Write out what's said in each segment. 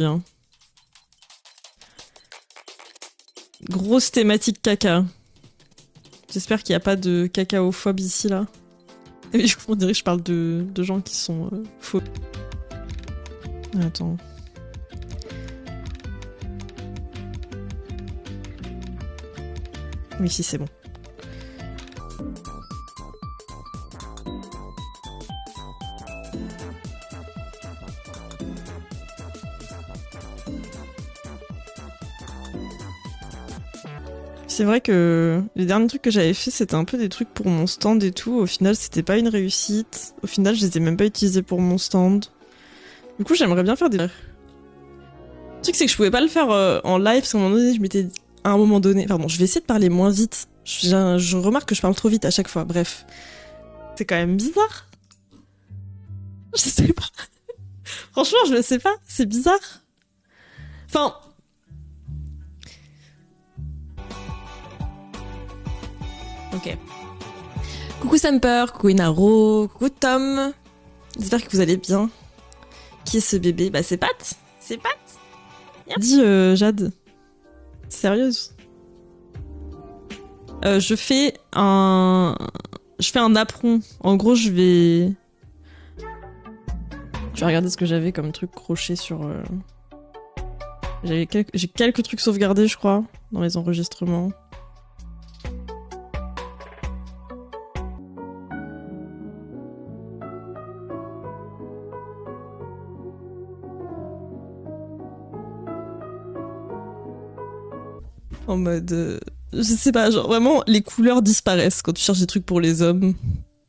Bien. Grosse thématique caca. J'espère qu'il n'y a pas de cacaophobe ici, là. Oui, on dirait que je parle de gens qui sont faux. Attends. Oui, si, c'est bon. C'est vrai que les derniers trucs que j'avais fait, c'était un peu des trucs pour mon stand et tout. Au final, c'était pas une réussite. Au final, je les ai même pas utilisés pour mon stand. Du coup, j'aimerais bien faire des... Le truc, c'est que je pouvais pas le faire en live, parce qu'à un moment donné, je m'étais dit... À un moment donné... Pardon, je vais essayer de parler moins vite. Je remarque que je parle trop vite à chaque fois, bref. C'est quand même bizarre. Je sais pas. Franchement, je le sais pas. C'est bizarre. Enfin... Ok. Coucou Samper, coucou Inaro, coucou Tom. J'espère que vous allez bien. Qui est ce bébé? Bah c'est Pat. C'est Pat. Dis Jade. Sérieuse. Je fais un apron. En gros, je vais regarder ce que j'avais comme truc croché sur... J'ai quelques trucs sauvegardés, je crois, dans les enregistrements. En mode... je sais pas, genre vraiment, les couleurs disparaissent quand tu cherches des trucs pour les hommes.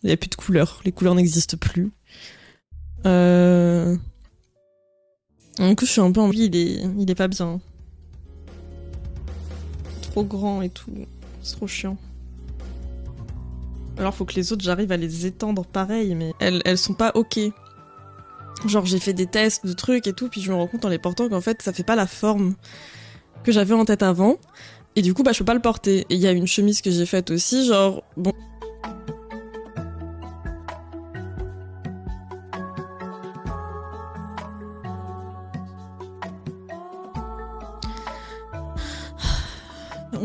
Il n'y a plus de couleurs. Les couleurs n'existent plus. Du coup, je suis un peu en vie, il est pas bien. Trop grand et tout. C'est trop chiant. Alors, faut que les autres, j'arrive à les étendre pareil, mais elles sont pas ok. Genre, j'ai fait des tests de trucs et tout, puis je me rends compte en les portant qu'en fait, ça fait pas la forme que j'avais en tête avant. Et du coup, bah, je peux pas le porter. Et il y a une chemise que j'ai faite aussi, genre, bon.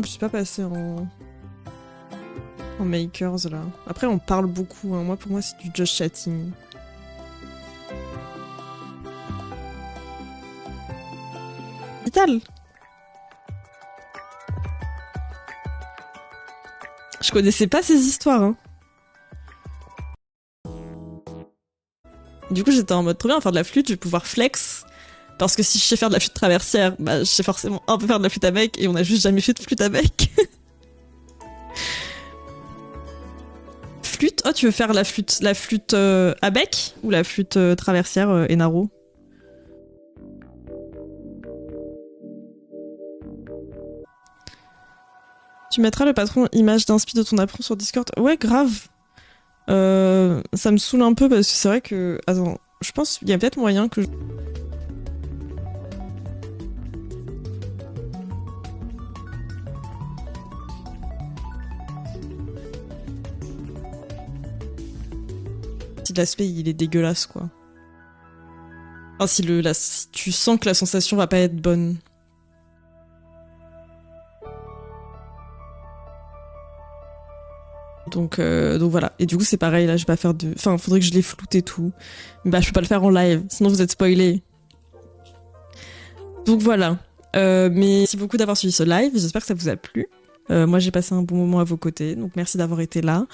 Je suis pas passée en makers là. Après, on parle beaucoup. Hein. Moi, pour moi, c'est du just chatting. Vital. Je connaissais pas ces histoires. Hein. Du coup, j'étais en mode trop bien, faire de la flûte, je vais pouvoir flex. Parce que si je sais faire de la flûte traversière, bah, je sais forcément un peu faire de la flûte à bec, et on a juste jamais fait de flûte à bec. Flûte? Oh, tu veux faire la flûte à bec? Ou la flûte traversière, Enaro? Tu mettras le patron image d'inspi de ton apron sur Discord? Ouais, grave. Ça me saoule un peu parce que c'est vrai que... Attends, je pense qu'il y a peut-être moyen que... Si l'aspect il est dégueulasse quoi. Enfin, si tu sens que la sensation va pas être bonne. Donc voilà. Et du coup, c'est pareil, là, je vais pas faire de... Enfin, faudrait que je les floute et tout. Mais bah, je peux pas le faire en live, sinon vous êtes spoilés. Donc voilà. Mais merci beaucoup d'avoir suivi ce live, j'espère que ça vous a plu. Moi, j'ai passé un bon moment à vos côtés, donc merci d'avoir été là.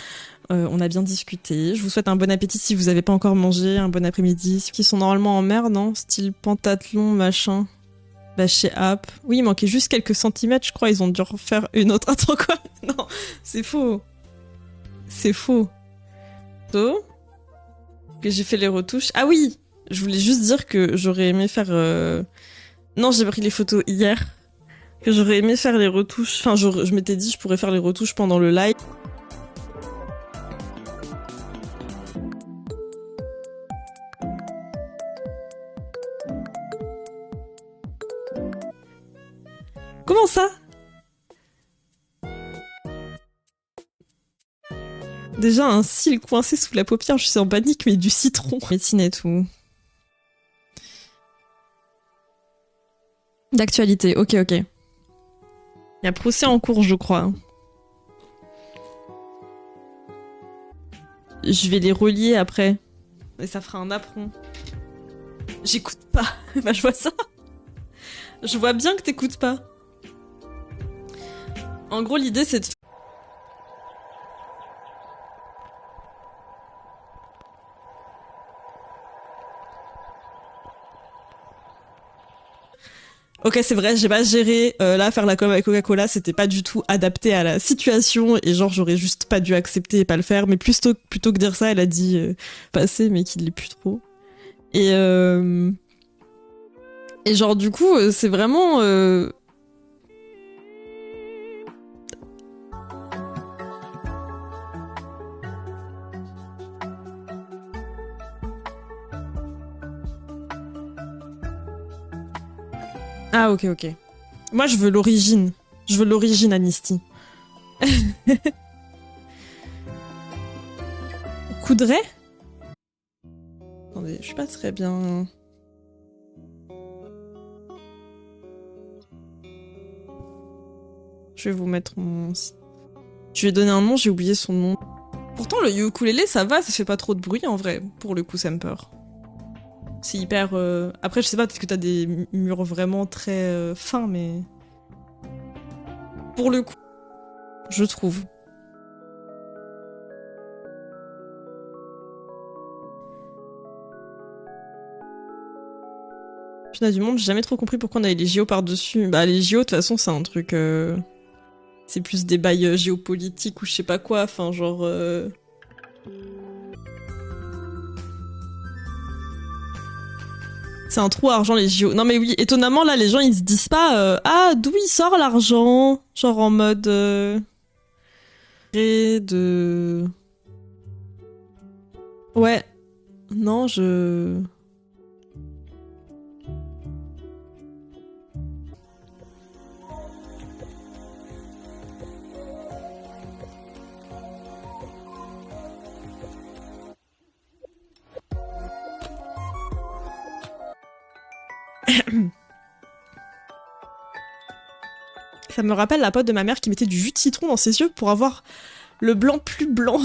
On a bien discuté. Je vous souhaite un bon appétit si vous avez pas encore mangé, un bon après-midi. Ceux qui sont normalement en mer, non? Style pentathlon, machin. Bah, chez App. Oui, il manquait juste quelques centimètres, je crois. Ils ont dû refaire une autre. Attends, quoi? Non, c'est faux. C'est faux. Que j'ai fait les retouches. Ah oui! Je voulais juste dire que j'aurais aimé faire... Non, j'ai pris les photos hier. Que j'aurais aimé faire les retouches. Enfin, je m'étais dit je pourrais faire les retouches pendant le live. Comment ça? Déjà, un cil coincé sous la paupière, je suis en panique, mais du citron. Médecine et tout. D'actualité, ok, ok. Il y a procès en cours, je crois. Je vais les relier après. Et ça fera un apron. J'écoute pas. Bah, je vois ça. Je vois bien que t'écoutes pas. En gros, l'idée, c'est de... Ok, c'est vrai, j'ai pas géré. Là, faire la com avec Coca-Cola, c'était pas du tout adapté à la situation. Et genre, j'aurais juste pas dû accepter et pas le faire. Mais plutôt que dire ça, elle a dit passer, mais qu'il l'est plus trop. Et, et genre, du coup, c'est vraiment... Ah, ok, ok. Moi, je veux l'origine. Je veux l'origine, Anisty. Coudray? Attendez, je suis pas très bien... Je vais vous mettre mon... Je lui ai donné un nom, j'ai oublié son nom. Pourtant, le ukulélé, ça va, ça fait pas trop de bruit, en vrai. Pour le coup, ça me peur. C'est hyper... Après, je sais pas, peut-être que t'as des murs vraiment très fins, mais... Pour le coup, je trouve. Putain, du monde, j'ai jamais trop compris pourquoi on avait les JO par-dessus. Bah, les JO, de toute façon, c'est un truc... C'est plus des bails géopolitiques ou je sais pas quoi, enfin, genre... C'est un trou à argent, les JO. Non mais oui, étonnamment, là, les gens, ils se disent pas Ah, d'où il sort l'argent ?» Genre en mode... de... Ouais. Non, je... Ça me rappelle la pote de ma mère qui mettait du jus de citron dans ses yeux pour avoir le blanc plus blanc.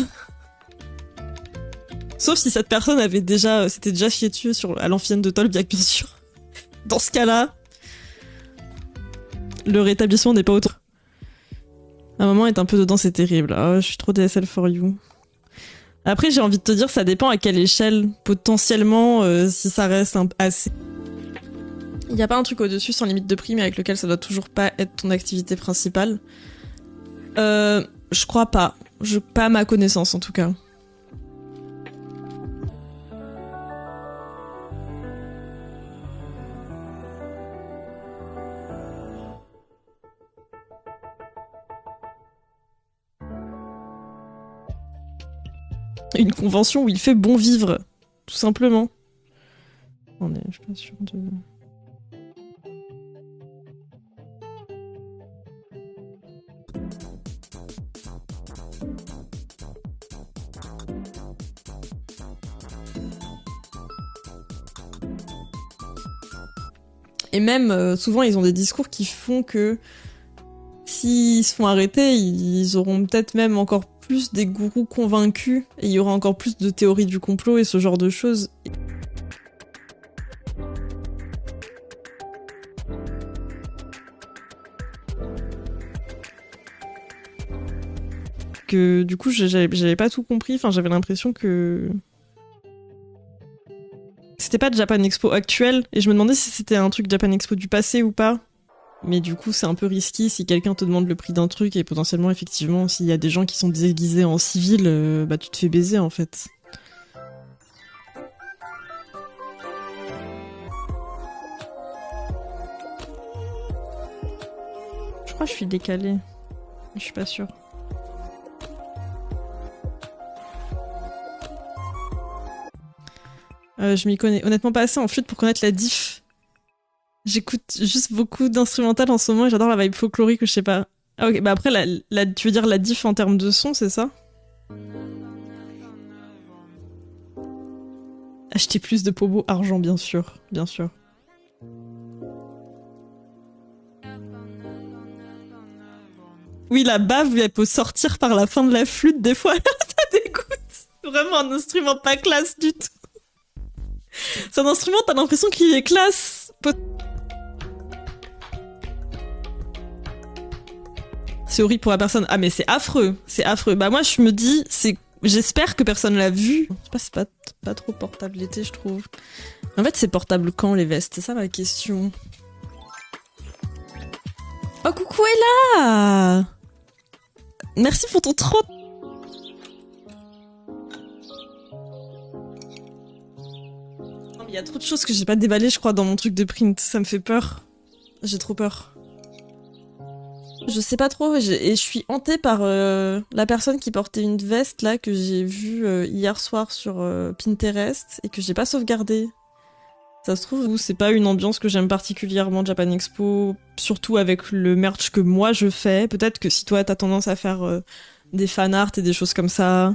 Sauf si cette personne avait déjà... s'était déjà chié dessus à l'amphitheâtre de Tolbiac, bien sûr. Dans ce cas-là, le rétablissement n'est pas autre. Un moment est un peu dedans, c'est terrible. Oh, je suis trop DSL for you. Après, j'ai envie de te dire, ça dépend à quelle échelle. Potentiellement, si ça reste assez... Il n'y a pas un truc au-dessus sans limite de prix, mais avec lequel ça doit toujours pas être ton activité principale. Je crois pas. Pas à ma connaissance, en tout cas. Une convention où il fait bon vivre. Tout simplement. Attendez, je suis pas sûre de... Et même, souvent, ils ont des discours qui font que s'ils se font arrêter, ils auront peut-être même encore plus des gourous convaincus, et il y aura encore plus de théories du complot et ce genre de choses. Que du coup, j'avais pas tout compris, enfin, j'avais l'impression que... C'était pas de Japan Expo actuel, et je me demandais si c'était un truc Japan Expo du passé ou pas. Mais du coup, c'est un peu risqué si quelqu'un te demande le prix d'un truc et potentiellement, effectivement, s'il y a des gens qui sont déguisés en civil, bah tu te fais baiser en fait. Je crois que je suis décalée. Je suis pas sûre. Je m'y connais honnêtement pas assez en flûte pour connaître la diff. J'écoute juste beaucoup d'instrumental en ce moment et j'adore la vibe folklorique ou je sais pas. Ah ok, bah après, tu veux dire la diff en termes de son, c'est ça? Acheter plus de pommeaux argent, bien sûr, bien sûr. Oui, la bave, elle peut sortir par la fin de la flûte des fois. Ça dégoûte. C'est vraiment un instrument pas classe du tout. C'est un instrument, t'as l'impression qu'il est classe. C'est horrible pour la personne. Ah mais c'est affreux, c'est affreux. Bah moi je me dis, j'espère que personne l'a vu. Je sais pas, c'est pas trop portable l'été, je trouve. En fait, c'est portable quand les vestes? C'est ça ma question. Oh coucou Ella! Merci pour ton 30. Il y a trop de choses que j'ai pas déballées, je crois, dans mon truc de print. Ça me fait peur. J'ai trop peur. Je sais pas trop, et je suis hantée par la personne qui portait une veste là que j'ai vue hier soir sur Pinterest et que j'ai pas sauvegardée. Ça se trouve, c'est pas une ambiance que j'aime particulièrement Japan Expo, surtout avec le merch que moi je fais. Peut-être que si toi t'as tendance à faire des fanarts et des choses comme ça,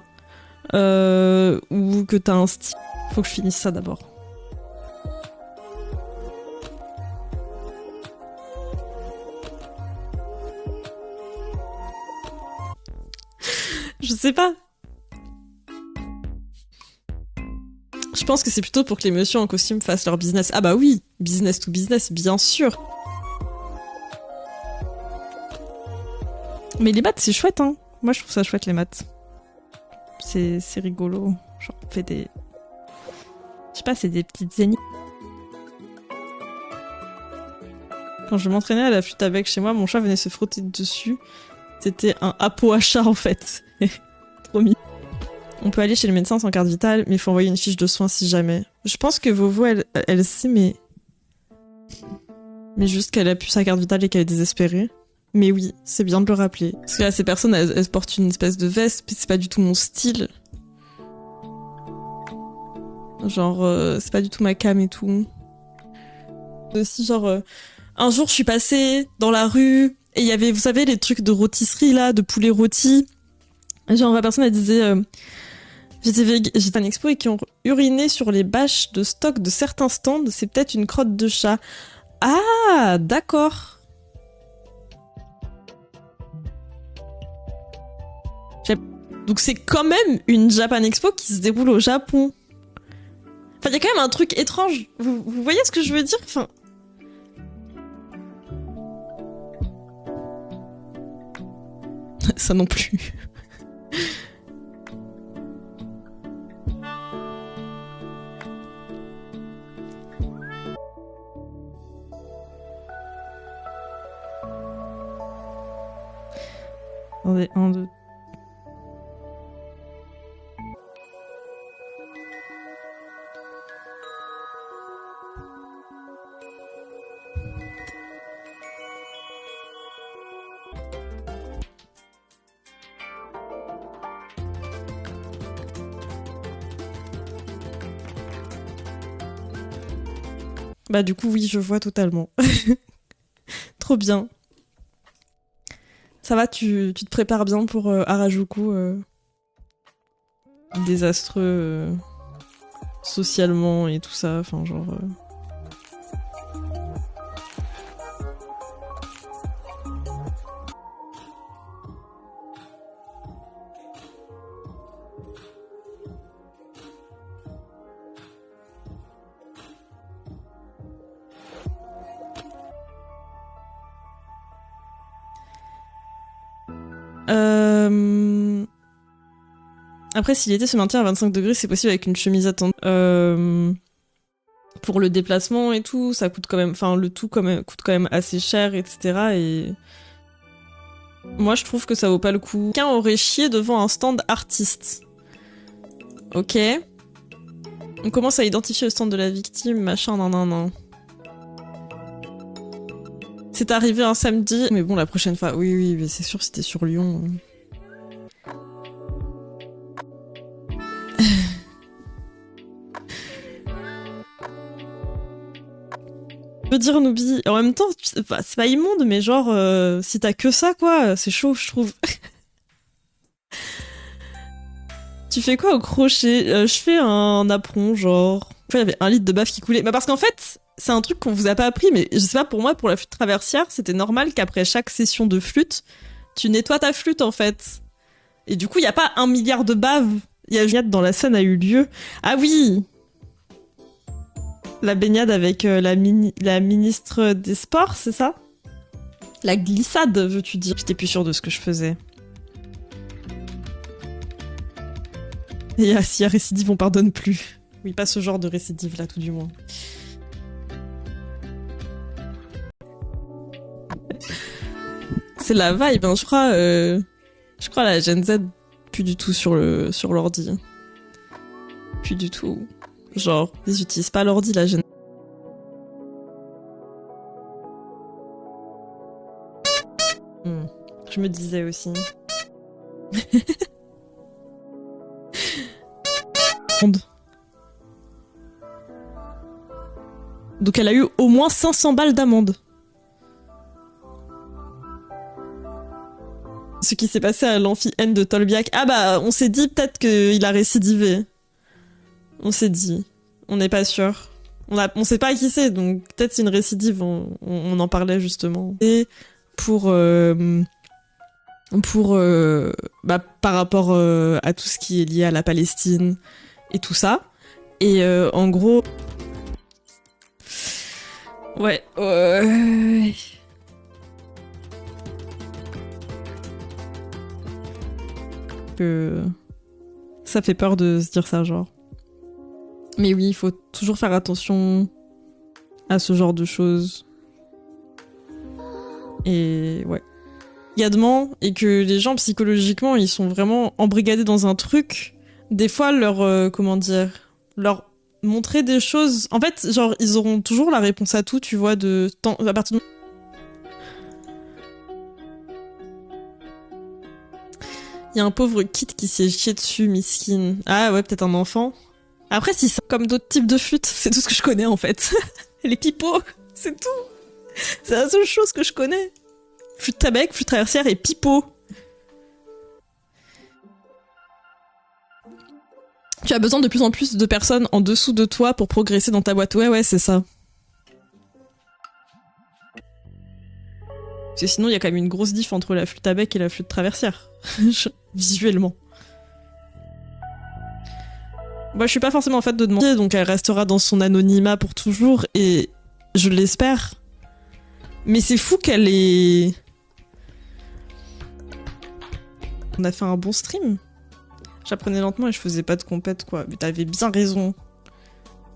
ou que t'as un style. Faut que je finisse ça d'abord. Je sais pas. Je pense que c'est plutôt pour que les messieurs en costume fassent leur business. Ah bah oui, business to business, bien sûr. Mais les maths, c'est chouette, hein. Moi, je trouve ça chouette, les maths. C'est rigolo. Genre, on fait des... Je sais pas, c'est des petites zéniths. Quand je m'entraînais à la flûte avec chez moi, mon chat venait se frotter dessus. C'était un hapeau à chat, en fait. Trop mignon. On peut aller chez le médecin sans carte vitale, mais il faut envoyer une fiche de soins si jamais. Je pense que Vovo, elle sait, mais... Mais juste qu'elle a plus sa carte vitale et qu'elle est désespérée. Mais oui, c'est bien de le rappeler. Parce que là, ces personnes, elles portent une espèce de veste, puis c'est pas du tout mon style. Genre, c'est pas du tout ma cam et tout. Aussi, genre, un jour, je suis passée dans la rue, et il y avait, vous savez, les trucs de rôtisserie, là, de poulet rôti. Genre, la personne, elle disait... J'étais à une expo et qui ont uriné sur les bâches de stock de certains stands, c'est peut-être une crotte de chat. Ah, d'accord. Donc c'est quand même une Japan Expo qui se déroule au Japon. Enfin, il y a quand même un truc étrange. Vous voyez ce que je veux dire? Enfin... Ça non plus. Attendez, 1, 2... Bah du coup oui, je vois totalement. Trop bien. Ça va, tu te prépares bien pour Harajuku, désastreux socialement et tout ça, enfin genre... Après, si l'été se maintient à 25 degrés, c'est possible avec une chemise à temps. Pour le déplacement et tout, ça coûte quand même... Enfin, le tout coûte quand même assez cher, etc. Et... Moi, je trouve que ça vaut pas le coup. Quelqu'un aurait chié devant un stand artiste. Ok. On commence à identifier le stand de la victime, machin, nan. C'est arrivé un samedi. Mais bon, la prochaine fois... Oui, mais c'est sûr, c'était sur Lyon... Je veux dire, Nubi, en même temps, c'est pas immonde, mais genre, si t'as que ça, quoi, c'est chaud, je trouve. Tu fais quoi au crochet? Je fais un apron, genre... Enfin, il y avait 1 litre de bave qui coulait. Bah parce qu'en fait, c'est un truc qu'on vous a pas appris, mais je sais pas, pour moi, pour la flûte traversière, c'était normal qu'après chaque session de flûte, Tu nettoies ta flûte, en fait. Et du coup, il y a pas 1 milliard de baves. Il y a baignade dans la Seine a eu lieu. Ah oui! La baignade avec la ministre des Sports, c'est ça? La glissade, veux-tu dire? J'étais plus sûre de ce que je faisais. Et s'il y a récidive, on pardonne plus. Oui, pas ce genre de récidive là, tout du moins. C'est la vibe, hein. Je crois la Gen Z, plus du tout sur l'ordi. Plus du tout. Genre, ils utilisent pas l'ordi, la Gen Z. Je me disais aussi. Donc elle a eu au moins 500 balles d'amende. Ce qui s'est passé à l'amphi N de Tolbiac. Ah bah, on s'est dit peut-être qu'il a récidivé. On s'est dit. On n'est pas sûr. On sait pas qui c'est, donc peut-être c'est une récidive, on en parlait justement. Et pour par rapport à tout ce qui est lié à la Palestine et tout ça. Et en gros... Ouais. Que ça fait peur de se dire ça, genre. Mais oui, il faut toujours faire attention à ce genre de choses. Et ouais. Et que les gens, psychologiquement, ils sont vraiment embrigadés dans un truc. Des fois, leur montrer des choses... En fait, genre, ils auront toujours la réponse à tout, tu vois, à partir de... Il y a un pauvre Kit qui s'est chié dessus, miskin. Ah ouais, peut-être un enfant. Après, si c'est comme d'autres types de flûtes, c'est tout ce que je connais, en fait. Les pipeaux, c'est tout. C'est la seule chose que je connais. Flûte tabec, flûte traversière et pipeau. Tu as besoin de plus en plus de personnes en dessous de toi pour progresser dans ta boîte. Ouais, c'est ça. Parce que sinon, il y a quand même une grosse diff entre la flûte à bec et la flûte traversière. Visuellement. Moi, je suis pas forcément fan de demander, donc elle restera dans son anonymat pour toujours, et je l'espère. Mais c'est fou qu'elle ait... On a fait un bon stream. J'apprenais lentement et je faisais pas de compète, quoi. Mais t'avais bien raison.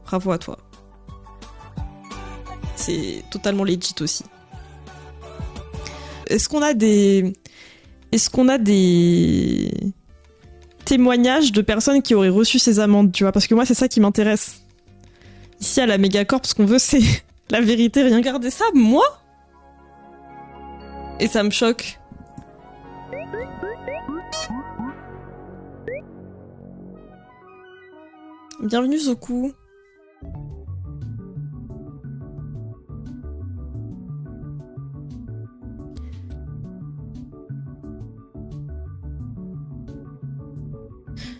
Bravo à toi. C'est totalement legit aussi. Est-ce qu'on a des témoignages de personnes qui auraient reçu ces amendes, tu vois? Parce que moi, c'est ça qui m'intéresse. Ici, à la Mégacorp, ce qu'on veut, c'est la vérité. Rien garder ça, moi? Et ça me choque. Bienvenue, Zoku.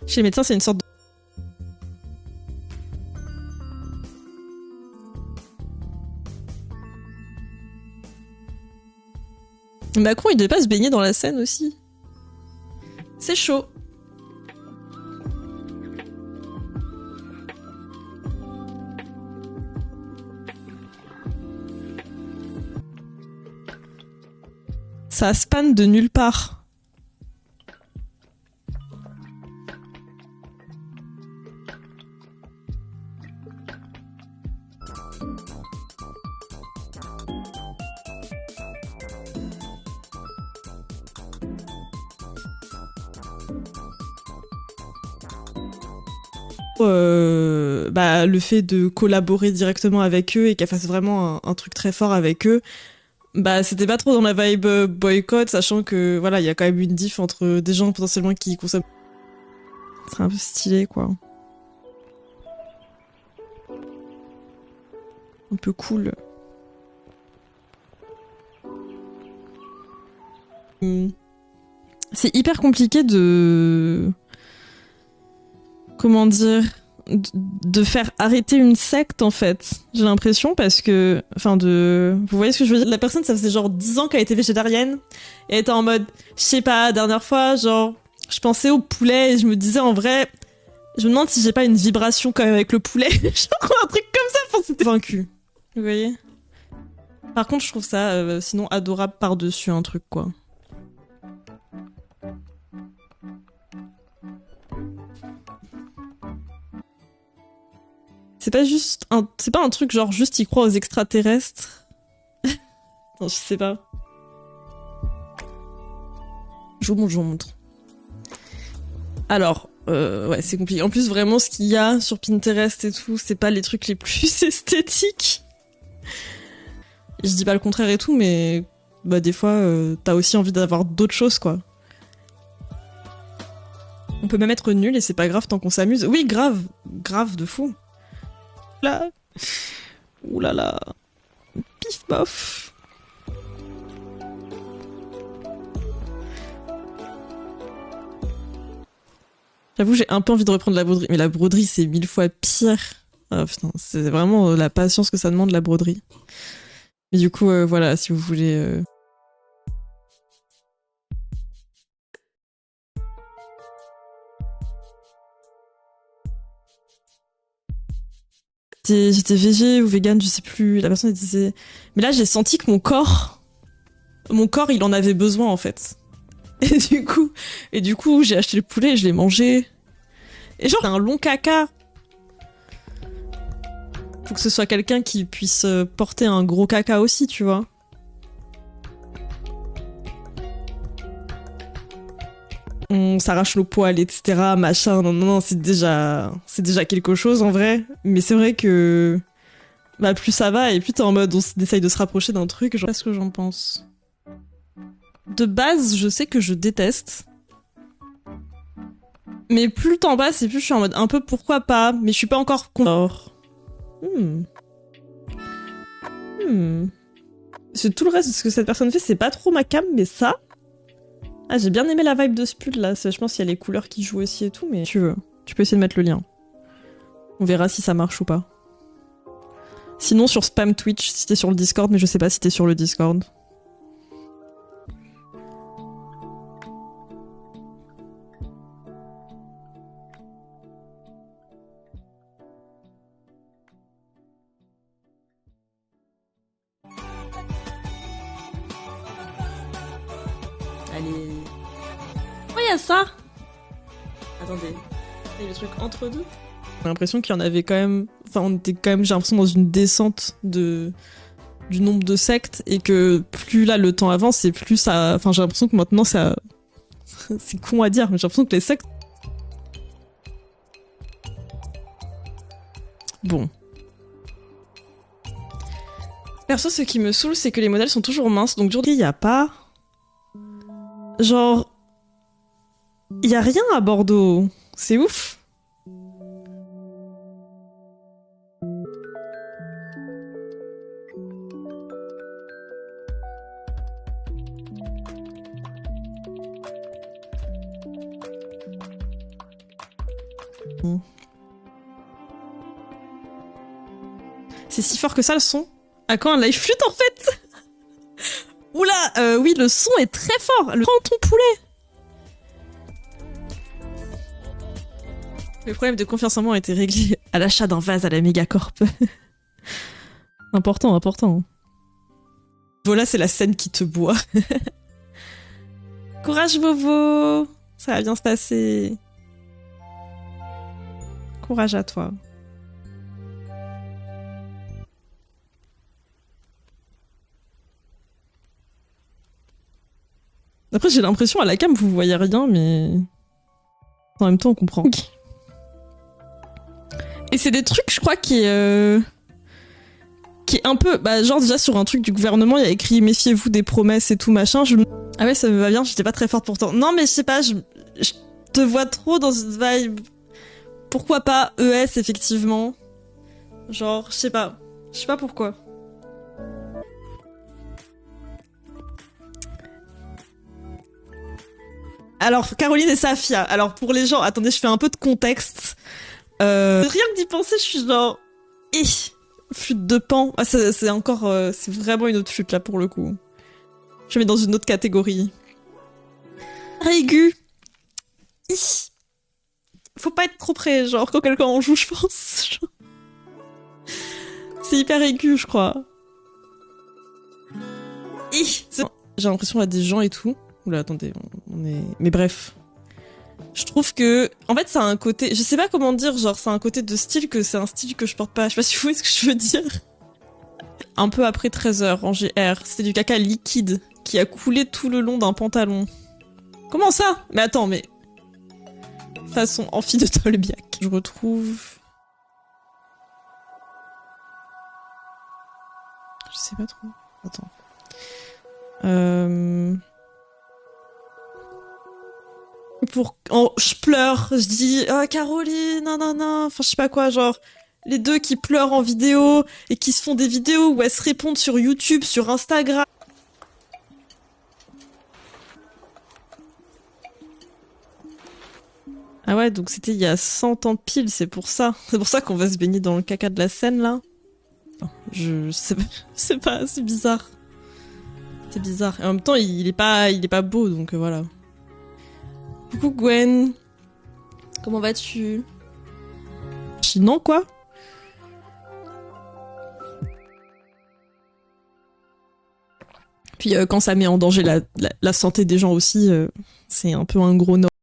Chez les médecins, c'est une sorte de... Macron, il devait pas se baigner dans la Seine aussi. C'est chaud. Ça spanne de nulle part. Le fait de collaborer directement avec eux et qu'elle fasse vraiment un truc très fort avec eux, c'était pas trop dans la vibe boycott, sachant que voilà, il y a quand même une diff entre des gens potentiellement qui consomment. C'est un peu stylé, quoi. Un peu cool. C'est hyper compliqué de... Comment dire? de faire arrêter une secte, en fait. J'ai l'impression parce que... Enfin, vous voyez ce que je veux dire? La personne, ça faisait genre 10 ans qu'elle était végétarienne. Et elle était en mode, je sais pas, dernière fois, genre, je pensais au poulet et je me disais, en vrai, je me demande si j'ai pas une vibration quand même avec le poulet. Genre un truc comme ça pour s'être vaincu. Vous voyez? Par contre, je trouve ça, sinon, adorable par-dessus un truc, quoi. C'est pas un truc genre juste il croit aux extraterrestres. Non, je sais pas. Je vous montre. Alors, ouais, c'est compliqué. En plus, vraiment, ce qu'il y a sur Pinterest et tout, c'est pas les trucs les plus esthétiques. Je dis pas le contraire et tout, mais bah des fois, t'as aussi envie d'avoir d'autres choses, quoi. On peut même être nul et c'est pas grave tant qu'on s'amuse. Oui, grave. Grave de fou. Là. Ouh là là. Pif bof. J'avoue, j'ai un peu envie de reprendre la broderie, mais la broderie c'est 1000 fois pire. Ah, putain, c'est vraiment la patience que ça demande, la broderie. Mais du coup, voilà, si vous voulez... J'étais végé ou vegan, je sais plus. La personne elle disait... Mais là, j'ai senti que mon corps, il en avait besoin, en fait. Et du coup, j'ai acheté le poulet et je l'ai mangé. Et genre, un long caca. Faut que ce soit quelqu'un qui puisse porter un gros caca aussi, tu vois. On s'arrache le poil, etc. Machin. Non, c'est déjà quelque chose en vrai. Mais c'est vrai que bah plus ça va et plus t'es en mode on essaye de se rapprocher d'un truc. Je sais pas ce que j'en pense. De base, je sais que je déteste. Mais plus le temps passe et plus je suis en mode un peu pourquoi pas. Mais je suis pas encore convaincue. Parce que tout le reste de ce que cette personne fait, c'est pas trop ma cam, mais ça... Ah, j'ai bien aimé la vibe de ce pull là. Je pense qu'il y a les couleurs qui jouent aussi et tout, mais tu peux essayer de mettre le lien. On verra si ça marche ou pas. Sinon, sur spam Twitch, si t'es sur le Discord, mais je sais pas si t'es sur le Discord. Allez. Oh, y a ça! Attendez. Il y a le truc entre deux? J'ai l'impression qu'il y en avait quand même... Enfin, on était quand même, j'ai l'impression, dans une descente du nombre de sectes, et que plus là, le temps avance, et plus ça... Enfin, j'ai l'impression que maintenant, ça... C'est con à dire, mais j'ai l'impression que les sectes... Bon. Perso, ce qui me saoule, c'est que les modèles sont toujours minces, donc aujourd'hui, il n'y a pas... Genre... Il y a rien à Bordeaux. C'est ouf. C'est si fort que ça, le son? À quand un live flûte, en fait? Oula, oui, le son est très fort. Prends ton poulet. Le problème de confiance en moi a été réglé à l'achat d'un vase à la Mégacorp. Important, important. Voilà, c'est la scène qui te boit. Courage, Vovo. Ça va bien se passer. Courage à toi. Après, j'ai l'impression à la cam, vous voyez rien, mais... En même temps, on comprend. Et c'est des trucs, je crois, qui est un peu... Bah, genre, déjà, sur un truc du gouvernement, il y a écrit « Méfiez-vous des promesses et tout, machin ». Ah ouais, ça me va bien, j'étais pas très forte pourtant. Non, mais je sais pas, je te vois trop dans cette vibe. Pourquoi pas ES, effectivement. Genre, je sais pas. Je sais pas pourquoi. Alors, Caroline et Safia. Alors, pour les gens, attendez, je fais un peu de contexte. Rien que d'y penser, je suis genre... Eh, flûte de Pan. Ah, c'est encore... c'est vraiment une autre flûte, là, pour le coup. Je mets dans une autre catégorie. Aigu. Faut pas être trop près, genre, quand quelqu'un en joue, je pense. Genre. C'est hyper aigu, je crois. J'ai l'impression qu'il y a des gens et tout. Oula, attendez, on est... Mais bref. Je trouve que... En fait, ça a un côté... Je sais pas comment dire, genre, c'est un côté de style que c'est un style que je porte pas. Je sais pas si vous voyez ce que je veux dire. Un peu après 13 heures en GR, c'était du caca liquide qui a coulé tout le long d'un pantalon. Comment ça? Mais attends, mais... Façon amphi de Tolbiac. Je retrouve... Je sais pas trop. Attends. Je pleure, je dis Caroline, non, enfin je sais pas quoi, genre les deux qui pleurent en vidéo et qui se font des vidéos où elles se répondent sur YouTube, sur Instagram. Ah ouais, donc c'était il y a 100 ans pile, c'est pour ça. C'est pour ça qu'on va se baigner dans le caca de la Seine, là. Je sais pas, c'est bizarre. C'est bizarre. Et en même temps, il est pas beau, donc voilà. Coucou Gwen. Comment vas-tu? Non, quoi? Puis quand ça met en danger la santé des gens aussi, c'est un peu un gros no.